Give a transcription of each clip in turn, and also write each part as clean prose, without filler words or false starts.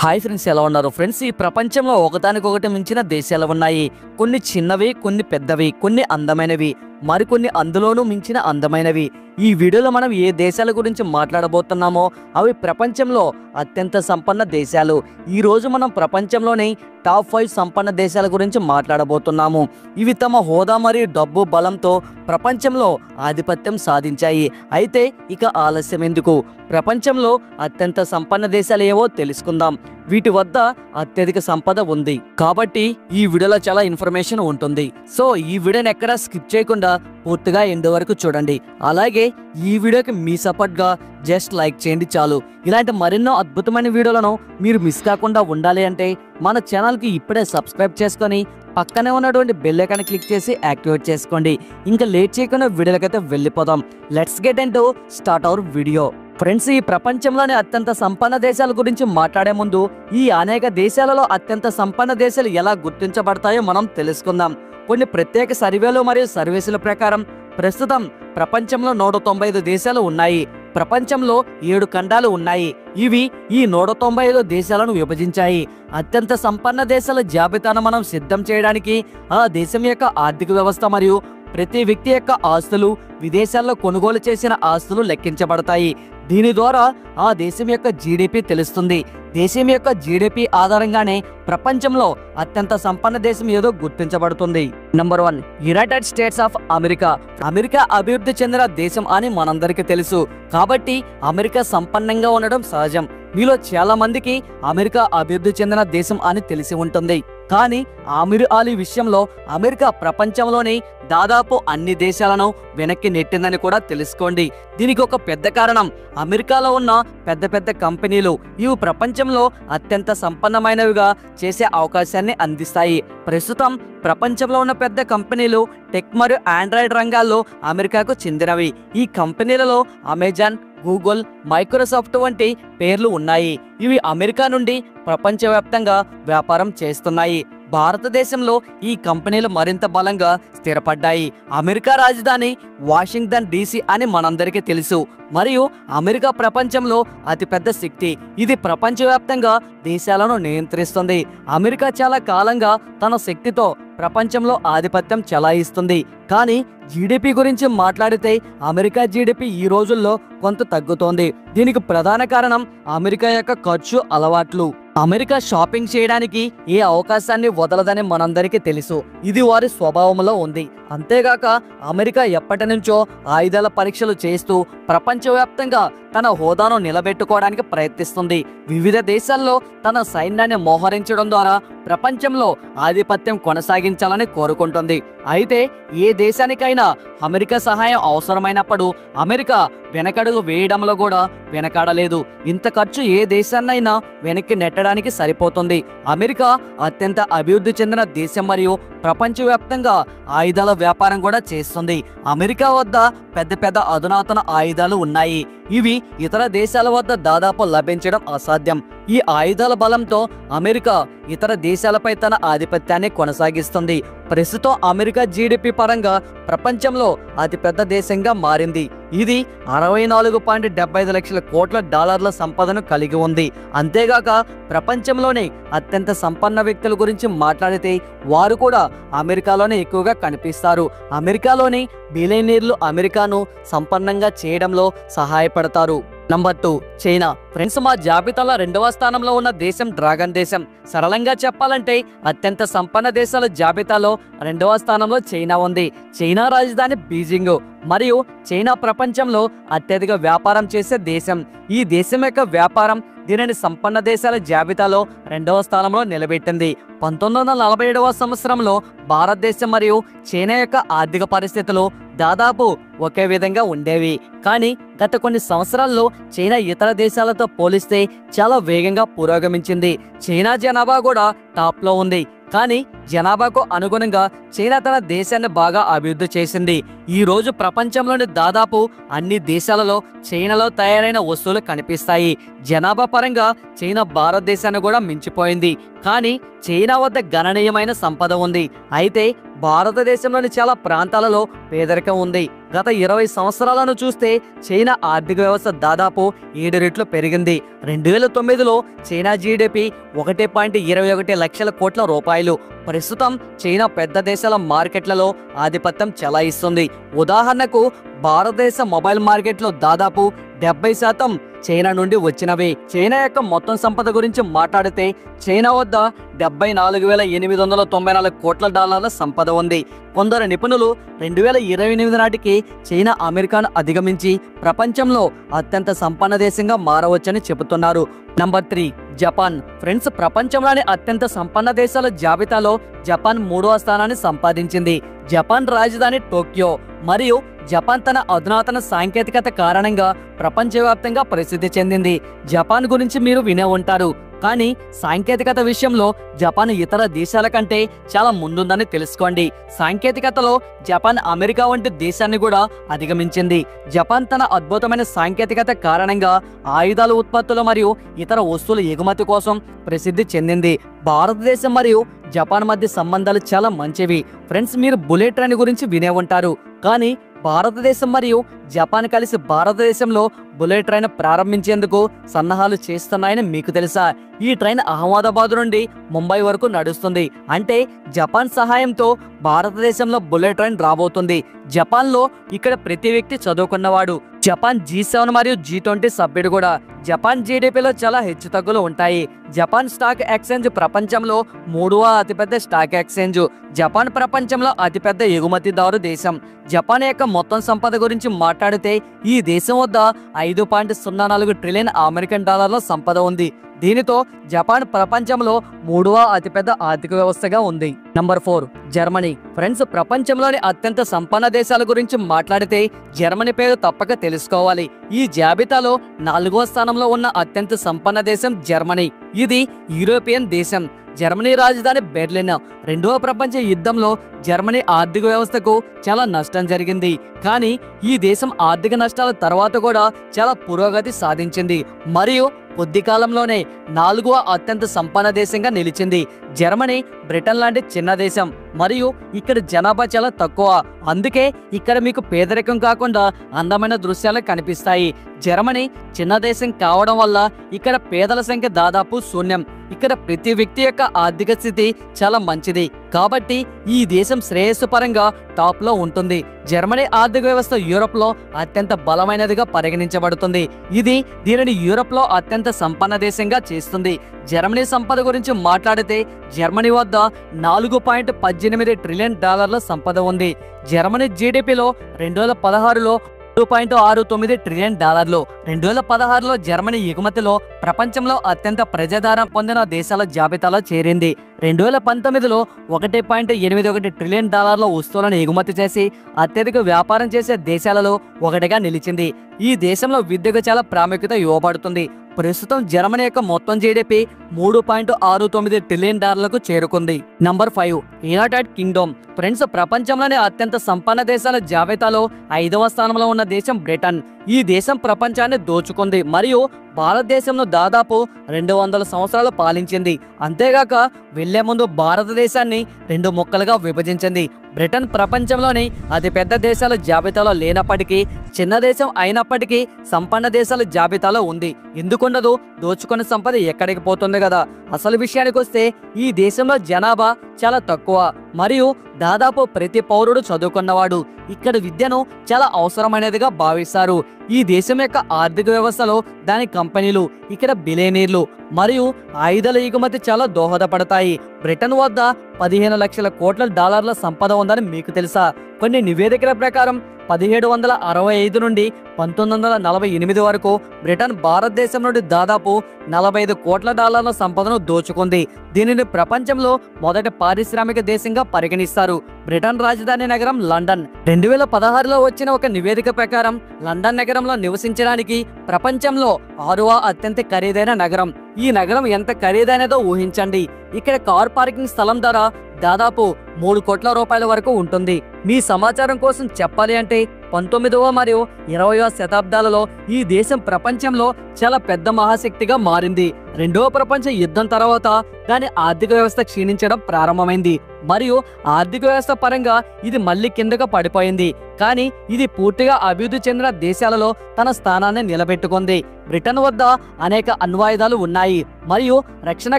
Hi friends, ఎలా ఉన్నారు friends? ఈ ప్రపంచంలో ఒకదానికొకటి మించిన దేశాలు ఉన్నాయి. కొన్ని చిన్నవి, కొన్ని పెద్దవి, కొన్ని అందమైనవి, మరికొన్ని అందులోనూ మించిన అందమైనవి. ఈ వీడియోలో మనం ఏ దేశాల గురించి మాట్లాడబోతున్నామో అవి ప్రపంచంలో అత్యంత సంపన్న దేశాలు. ఈ రోజు మనం ప్రపంచంలోని టాప్ 5 సంపన్న దేశాల గురించి మాట్లాడబోతున్నాము. ఇవి తమ హోదా మరియు డబ్బు బలంతో ప్రపంచంలో ఆధిపత్యం సాధించాయి. అయితే ఇక ఆలస్యం ఎందుకు, ప్రపంచంలో అత్యంత సంపన్న దేశాలు ఏవో తెలుసుకుందాం. వీటి వద్ద అత్యధిక సంపద ఉంది కాబట్టి ఈ వీడియోలో చాలా ఇన్ఫర్మేషన్ ఉంటుంది. సో ఈ వీడియోని ఎక్కడా స్కిప్ చేయకుండా పూర్తిగా ఎండ్ వరకు చూడండి. అలాగే ఈ వీడియోకి మీ సపోర్ట్ గా జస్ట్ లైక్ చేయండి చాలు. ఇలాంటి మరెన్నో అద్భుతమైన వీడియోలను మీరు మిస్ కాకుండా ఉండాలి అంటే మన ఛానల్ కి ఇప్పుడే సబ్స్క్రైబ్ చేసుకొని పక్కనే ఉన్నటువంటి బెల్ ఐకాన్ క్లిక్ చేసి యాక్టివేట్ చేసుకోండి. ఇంకా లేట్ చేయకుండా వీడియోలకైతే వెళ్ళిపోదాం. Let's get into start our video. Friends, ఈ ప్రపంచంలోని అత్యంత సంపన్న దేశాల గురించి మాట్లాడే ముందు ఈ అనేక దేశాలలో అత్యంత సంపన్న దేశాలు ఎలా గుర్తించబడతాయో మనం తెలుసుకుందాం. కొన్ని ప్రత్యేక సర్వేలు మరియు సర్వీసుల ప్రకారం ప్రస్తుతం ప్రపంచంలో 195 దేశాలు ఉన్నాయి. ప్రపంచంలో 7 ఖండాలు ఉన్నాయి. ఇవి ఈ 195 దేశాలను విభజించాయి. అత్యంత సంపన్న దేశాల జాబితాను మనం సిద్ధం చేయడానికి ఆ దేశం యొక్క ఆర్థిక వ్యవస్థ మరియు ప్రతి వ్యక్తి యొక్క ఆస్తులు, విదేశాల్లో కొనుగోలు చేసిన ఆస్తులు లెక్కించబడతాయి. దీని ద్వారా ఆ దేశం యొక్క జీడిపి తెలుస్తుంది. దేశం యొక్క జీడిపి ఆధారంగానే ప్రపంచంలో అత్యంత సంపన్న దేశం ఏదో గుర్తించబడుతుంది. Number 1, United states of America. America అభివృద్ధి చెందిన దేశం అని మనందరికీ తెలుసు కాబట్టి అమెరికా సంపన్నంగా ఉండడం సహజం. మీలో చాలా మందికి అమెరికా అభివృద్ధి చెందిన దేశం అని తెలిసి ఉంటుంది. కానీ ఆమిర్ అలీ విషయంలో అమెరికా ప్రపంచంలోని దాదాపు అన్ని దేశాలను వెనక్కి నెట్టిందని కూడా తెలుసుకోండి. దీనికి ఒక పెద్ద కారణం అమెరికాలో ఉన్న పెద్ద పెద్ద కంపెనీలు. ఇవి ప్రపంచంలో అత్యంత సంపన్నమైనవిగా చేసే అవకాశాన్ని అందిస్తాయి. ప్రస్తుతం ప్రపంచంలో ఉన్న పెద్ద కంపెనీలు టెక్ మరియు ఆండ్రాయిడ్ రంగాల్లో అమెరికాకు చెందినవి. ఈ కంపెనీలలో అమెజాన్, గూగుల్, మైక్రోసాఫ్ట్ వంటి పేర్లు ఉన్నాయి. ఇవి అమెరికా నుండి ప్రపంచవ్యాప్తంగా వ్యాపారం చేస్తున్నాయి. భారతదేశంలో ఈ కంపెనీలు మరింత బలంగా స్థిరపడ్డాయి. అమెరికా రాజధాని వాషింగ్టన్ DC అని మనందరికీ తెలుసు. మరియు అమెరికా ప్రపంచంలో అతిపెద్ద శక్తి. ఇది ప్రపంచవ్యాప్తంగా దేశాలను నియంత్రిస్తుంది. అమెరికా చాలా కాలంగా తన శక్తితో ప్రపంచంలో ఆధిపత్యం చెలాయిస్తుంది. కానీ జీడిపి గురించి మాట్లాడితే అమెరికా జీడిపి ఈ రోజుల్లో కొంత తగ్గుతోంది. దీనికి ప్రధాన కారణం అమెరికా యొక్క ఖర్చు అలవాట్లు. అమెరికా షాపింగ్ చేయడానికి ఏ అవకాశాన్ని వదలదని మనందరికీ తెలుసు. ఇది వారి స్వభావంలో ఉంది. అంతేగాక అమెరికా ఎప్పటి నుంచో ఆయుధాల పరీక్షలు చేస్తూ ప్రపంచవ్యాప్తంగా తన హోదాను నిలబెట్టుకోవడానికి ప్రయత్నిస్తుంది. వివిధ దేశాల్లో తన సైన్యాన్ని మోహరించడం ద్వారా ప్రపంచంలో ఆధిపత్యం కొనసాగించాలని కోరుకుంటుంది. అయితే ఏ దేశానికైనా అమెరికా సహాయం అవసరమైనప్పుడు అమెరికా వెనకడుగు వేయడంలో కూడా వెనకాడలేదు. ఇంత ఖర్చు ఏ దేశాన్నైనా వెనక్కి నెట్టడానికి సరిపోతుంది. అమెరికా అత్యంత అభివృద్ధి చెందిన దేశం మరియు ప్రపంచవ్యాప్తంగా ఆయుధాల వ్యాపారం కూడా చేస్తుంది. అమెరికా వద్ద పెద్ద పెద్ద అధునాతన ఆయుధాలు ఉన్నాయి. ఇవి ఇతర దేశాల వద్ద దాదాపు లభించడం అసాధ్యం. ఈ ఆయుధాల బలంతో అమెరికా ఇతర దేశాలపై తన ఆధిపత్యాన్ని కొనసాగిస్తుంది. ప్రస్తుతం అమెరికా జీడిపి పరంగా ప్రపంచంలో అతిపెద్ద దేశంగా మారింది. ఇది 64.75 లక్షల కోట్ల డాలర్ల సంపదను కలిగి ఉంది. అంతేగాక ప్రపంచంలోని అత్యంత సంపన్న వ్యక్తుల గురించి మాట్లాడితే వారు కూడా అమెరికాలోనే ఎక్కువగా కనిపిస్తారు. అమెరికాలోని బిలియనీర్లు అమెరికాను సంపన్నంగా చేయడంలో సహాయపడతారు. Number 2, China. ఫ్రెండ్స్, మా జాబితాలో 2వ స్థానంలో ఉన్న దేశం డ్రాగన్ దేశం. సరళంగా చెప్పాలంటే అత్యంత సంపన్న దేశాల జాబితాలో 2వ స్థానంలో చైనా ఉంది. చైనా రాజధాని బీజింగ్ మరియు చైనా ప్రపంచంలో అత్యధిక వ్యాపారం చేసే దేశం. ఈ దేశం యొక్క వ్యాపారం దీనిని సంపన్న దేశాల జాబితాలో 2వ స్థానంలో నిలబెట్టింది. 1947వ సంవత్సరంలో భారతదేశం మరియు చైనా యొక్క ఆర్థిక పరిస్థితులు దాదాపు ఒకే విధంగా ఉండేవి. కానీ గత కొన్ని సంవత్సరాల్లో చైనా ఇతర దేశాలతో పోలిస్తే చాలా వేగంగా పురోగమించింది. చైనా జనాభా కూడా టాప్లో ఉంది. కానీ జనాభాకు అనుగుణంగా చైనా తన దేశాన్ని బాగా అభివృద్ధి చేసింది. ఈ రోజు ప్రపంచంలోని దాదాపు అన్ని దేశాలలో చైనాలో తయారైన వస్తువులు కనిపిస్తాయి. జనాభా పరంగా చైనా భారతదేశాన్ని కూడా మించిపోయింది. కానీ చైనా వద్ద గణనీయమైన సంపద ఉంది. అయితే భారతదేశంలోని చాలా ప్రాంతాలలో పేదరికం ఉంది. గత 20 సంవత్సరాలను చూస్తే చైనా ఆర్థిక వ్యవస్థ దాదాపు 7 రెట్లు పెరిగింది. 2009లో చైనా జీడిపి 1.21 లక్షల కోట్ల రూపాయలు. ప్రస్తుతం చైనా పెద్ద దేశాల మార్కెట్లలో ఆధిపత్యం చెలాయిస్తుంది. ఉదాహరణకు భారతదేశ మొబైల్ మార్కెట్లో దాదాపు 70% చైనా నుండి వచ్చినవి. చైనా యొక్క మొత్తం సంపద గురించి మాట్లాడితే చైనా వద్ద 74,894 కోట్ల డాలర్ల సంపద ఉంది. కొందరు నిపుణులు 2028 నాటికి చైనా అమెరికాను అధిగమించి ప్రపంచంలో అత్యంత సంపన్న దేశంగా మారవచ్చని చెబుతున్నారు. Number 3 Japan. ఫ్రెండ్స్, ప్రపంచంలోని అత్యంత సంపన్న దేశాల జాబితాలో జపాన్ 3వ స్థానాన్ని సంపాదించింది. జపాన్ రాజధాని టోక్యో మరియు జపాన్ తన అధునాతన సాంకేతికత కారణంగా ప్రపంచవ్యాప్తంగా ప్రసిద్ధి చెందింది. జపాన్ గురించి మీరు వినే ఉంటారు, కానీ సాంకేతికత విషయంలో జపాన్ ఇతర దేశాల కంటే చాలా ముందుందని తెలుసుకోండి. సాంకేతికతలో జపాన్ అమెరికా వంటి దేశాన్ని కూడా అధిగమించింది. జపాన్ తన అద్భుతమైన సాంకేతికత కారణంగా ఆయుధాల ఉత్పత్తులు మరియు ఇతర వస్తువుల ఎగుమతి కోసం ప్రసిద్ధి చెందింది. భారతదేశం మరియు జపాన్ మధ్య సంబంధాలు చాలా మంచివి. ఫ్రెండ్స్, మీరు బుల్లెట్ ట్రైన్ గురించి వినే ఉంటారు, కానీ భారతదేశం మరియు జపాన్ కలిసి భారతదేశంలో బుల్లెట్ ట్రైన్ ప్రారంభించేందుకు సన్నాహాలు చేస్తున్నాయని మీకు తెలుసా? ఈ ట్రైన్ అహ్మదాబాద్ నుండి ముంబై వరకు నడుస్తుంది. అంటే జపాన్ సహాయంతో భారతదేశంలో బుల్లెట్ ట్రైన్ రాబోతుంది. జపాన్లో ఇక్కడ ప్రతి వ్యక్తి చదువుకున్నవాడు. జపాన్ G7 మరియు G20 సభ్యుడు కూడా. జపాన్ జీడిపిలో చాలా హెచ్చుతగ్గులు ఉంటాయి. జపాన్ స్టాక్ ఎక్స్చేంజ్ ప్రపంచంలో 3వ అతిపెద్ద స్టాక్ ఎక్స్చేంజ్. జపాన్ ప్రపంచంలో అతిపెద్ద ఎగుమతిదారు దేశం. జపాన్ యొక్క మొత్తం సంపద గురించి మాట్లాడితే ఈ దేశం వద్ద 5.04 ట్రిలియన్ అమెరికన్ డాలర్ల సంపద ఉంది. దీనితో జపాన్ ప్రపంచంలో 3వ అతిపెద్ద ఆర్థిక వ్యవస్థగా ఉంది. Number 4 Germany. ఫ్రెండ్స్, ప్రపంచంలోని అత్యంత సంపన్న దేశాల గురించి మాట్లాడితే జర్మనీ పేరు తప్పక తెలుసుకోవాలి. ఈ జాబితాలో 4వ స్థానంలో ఉన్న అత్యంత సంపన్న దేశం జర్మనీ. ఇది యూరోపియన్ దేశం. జర్మనీ రాజధాని బెర్లిన్. 2వ ప్రపంచ యుద్ధంలో జర్మనీ ఆర్థిక వ్యవస్థకు చాలా నష్టం జరిగింది, కానీ ఈ దేశం ఆర్థిక నష్టాల తర్వాత కూడా చాలా పురోగతి సాధించింది మరియు కొద్ది కాలంలోనే 4వ అత్యంత సంపన్న దేశంగా నిలిచింది. జర్మనీ బ్రిటన్ లాంటి చిన్న దేశం మరియు ఇక్కడ జనాభా చాలా తక్కువ. అందుకే ఇక్కడ మీకు పేదరికం కాకుండా అందమైన దృశ్యాలు కనిపిస్తాయి. జర్మనీ చిన్న దేశం కావడం వల్ల ఇక్కడ పేదల సంఖ్య దాదాపు శూన్యం. ఇక్కడ ప్రతి వ్యక్తి యొక్క ఆర్థిక స్థితి చాలా మంచిది కాబట్టి ఈ దేశం శ్రేయస్సు పరంగా టాప్ లో ఉంటుంది. జర్మనీ ఆర్థిక వ్యవస్థ యూరోప్ లో అత్యంత బలమైనదిగా పరిగణించబడుతుంది. ఇది దీనిని యూరోప్ లో అత్యంత సంపన్న దేశంగా చేస్తుంది. జర్మనీ సంపద గురించి మాట్లాడితే జర్మనీ వద్ద 4.18 ట్రిలియన్ డాలర్ల సంపద ఉంది. జర్మనీ జీడిపిలో 2016లో 2.69 ట్రిలియన్ డాలర్లు. 2016లో జర్మనీ ఎగుమతిలో ప్రపంచంలో అత్యంత ప్రజాదరణ పొందిన దేశాల జాబితాలో చేరింది. 2019లో 1.81 ట్రిలియన్ డాలర్ల వస్తువులను ఎగుమతి చేసి అత్యధిక వ్యాపారం చేసే దేశాలలో ఒకటిగా నిలిచింది. ఈ దేశంలో విద్యకు చాలా ప్రాముఖ్యత ఇవ్వబడుతుంది. ప్రస్తుతం జర్మనీ యొక్క మొత్తం జీడిపి 3.69 ట్రిలియన్ డాలర్లకు చేరుకుంది. Number 5 United Kingdom. ఫ్రెండ్స్, ప్రపంచంలోనే అత్యంత సంపన్న దేశాల జాబితాలో 5వ స్థానంలో ఉన్న దేశం బ్రిటన్. ఈ దేశం ప్రపంచాన్ని దోచుకుంది మరియు భారతదేశంలో దాదాపు 200 సంవత్సరాలు పాలించింది. అంతేగాక వెళ్లే ముందు భారతదేశాన్ని 2 ముక్కలుగా విభజించింది. బ్రిటన్ ప్రపంచంలోని అతిపెద్ద దేశాల జాబితాలో లేనప్పటికీ చిన్న దేశం అయినప్పటికీ సంపన్న దేశాల జాబితాలో ఉంది. ఎందుకుండదు? దోచుకున్న సంపద ఎక్కడికి పోతుంది కదా. అసలు విషయానికి వస్తే ఈ దేశంలో జనాభా చాలా తక్కువ మరియు దాదాపు ప్రతి పౌరుడు చదువుకున్నవాడు. ఇక్కడ విద్యను చాలా అవసరమైనదిగా భావిస్తారు. ఈ దేశం యొక్క ఆర్థిక వ్యవస్థలో దాని కంపెనీలు ఇక్కడ బిలియనీర్లు మరియు ఆయుధాల ఎగుమతి చాలా దోహదపడతాయి. బ్రిటన్ వద్ద 15 లక్షల కోట్ల డాలర్ల సంపద ఉందని మీకు తెలుసా? కొన్ని నివేదికల ప్రకారం 1765 నుండి 1948 వరకు బ్రిటన్ భారతదేశం నుండి దాదాపు 45 కోట్ల డాలర్ల సంపదను దోచుకుంది. దీనిని ప్రపంచంలో మొదటి పారిశ్రామిక దేశంగా పరిగణిస్తారు. బ్రిటన్ రాజధాని నగరం లండన్. 2016లో వచ్చిన ఒక నివేదిక ప్రకారం లండన్ నగరంలో నివసించడానికి ప్రపంచంలో 6వ అత్యంత ఖరీదైన నగరం. ఈ నగరం ఎంత ఖరీదైనదో ఊహించండి. ఇక్కడ కార్ పార్కింగ్ స్థలం ధర దాదాపు 3 కోట్ల రూపాయల వరకు ఉంటుంది. మీ సమాచారం కోసం చెప్పాలి అంటే 19వ మరియు 20వ శతాబ్దాలలో ఈ దేశం ప్రపంచంలో చాలా పెద్ద మహాశక్తిగా మారింది. రెండవ ప్రపంచ యుద్ధం తర్వాత దాని ఆర్థిక వ్యవస్థ క్షీణించడం ప్రారంభమైంది మరియు ఆర్థిక వ్యవస్థ పరంగా ఇది మళ్ళీ కిందకు పడిపోయింది. కానీ ఇది పూర్తిగా అభివృద్ధి చెందిన దేశాలలో తన స్థానాన్ని నిలబెట్టుకుంది. బ్రిటన్ వద్ద అనేక అణ్వాయుధాలు ఉన్నాయి మరియు రక్షణ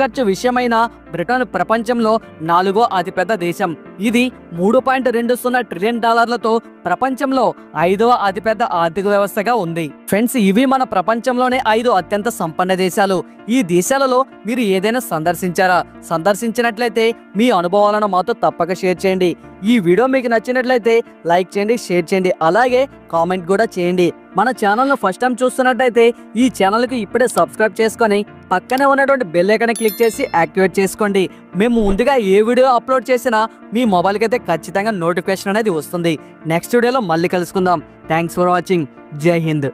ఖర్చు విషయమైన బ్రిటన్ ప్రపంచంలో 4వ అతిపెద్ద దేశం. ఇది $3.20 ట్రిలియన్ ప్రపంచంలో 5వ అతిపెద్ద ఆర్థిక వ్యవస్థగా ఉంది. ఫ్రెండ్స్, ఇవి మన ప్రపంచంలోనే 5 అత్యంత సంపన్న దేశాలు. ఈ దేశాలలో మీరు ఏదైనా సందర్శించారా? సందర్శించినట్లయితే మీ అనుభవాలను మాతో తప్పక షేర్ చేయండి. ఈ వీడియో మీకు నచ్చినట్లయితే లైక్ చేయండి, షేర్ చేయండి, అలాగే కామెంట్ కూడా చేయండి. మన ఛానల్ను ఫస్ట్ టైం చూస్తున్నట్టయితే ఈ ఛానల్కి ఇప్పుడే సబ్స్క్రైబ్ చేసుకొని పక్కనే ఉన్నటువంటి బెల్ ఐకాన్ క్లిక్ చేసి యాక్టివేట్ చేసుకోండి. మేము ముందుగా ఏ వీడియో అప్లోడ్ చేసినా మీ మొబైల్కి అయితే ఖచ్చితంగా నోటిఫికేషన్ అనేది వస్తుంది. నెక్స్ట్ వీడియోలో మళ్ళీ కలుసుకుందాం. Thanks for watching. జై హింద్.